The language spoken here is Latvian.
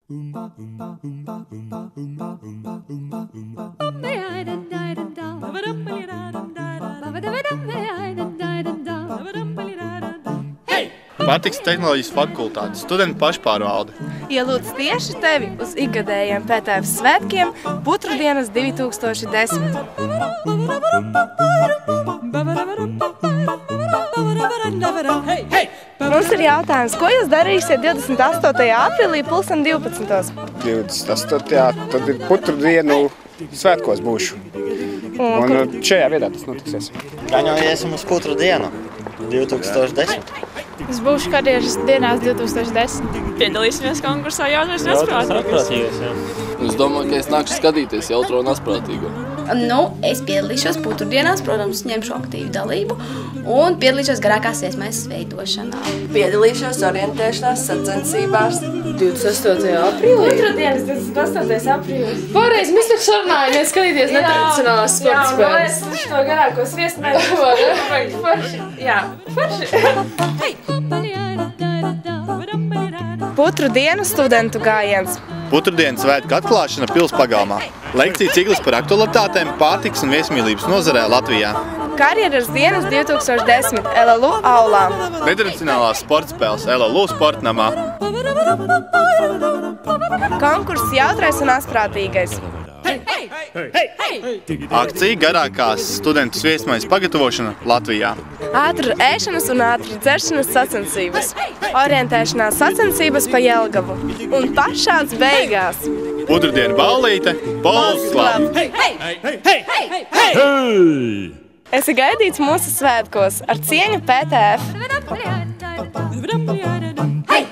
Pārtikas tehnoloģijas fakultātes studentu pašpārvalde. Ielūdz tieši tevi uz ikgadējiem PTF svētkiem Putru dienas 2010. Mums ir jautājums, ko jūs darīsiet 28. aprīlī 12. 28. tad ir Putru dienu svētkos būšu. Un šajā vietā tas notiksies. Gaņojies uz Putru dienu 2010. Es būšu karjeras dienās 2010. Piedalīsimies konkursā jaunais nesprātīgais. Es domāju, ka es nākšu skatīties jautro nesprātīgo. Es piedalīšos Putru dienās, protams, ņemšu aktīvu dalību un piedalīšos garākās iesmēs veidošanā. Piedalīšos orientēšanās sacensībās 28. aprīlī. Putru dienas 28. aprīlī. Pareizi, mēs taču sarunājamies skatīties netradicionālās sporta spēles. Jā, to garāko sviestmēju. Forši. Jā, forši. Putru dienu studentu gājiens. Putru dienas svētku atklāšana pils pagalmā. Lekciju cikls par aktualitātēm pārtikas un viesmīlības nozarē Latvijā. Karjeras dienas 2010 LLU aulā. Netradicionālās sporta spēles LLU sportnamā. Konkurss jautrais un asprātīgais. Akcija garākās studentu sviestmaiņas pagatavošana Latvijā. Ātru ēšanas un ātru dzeršanas sacensības. Orientēšanās sacensības pa Jelgavu. Un pašāds beigās. Putru dienu ballīte, Polsklab! Esi gaidīts mūsu svētkos ar cieņu PTF. Hey!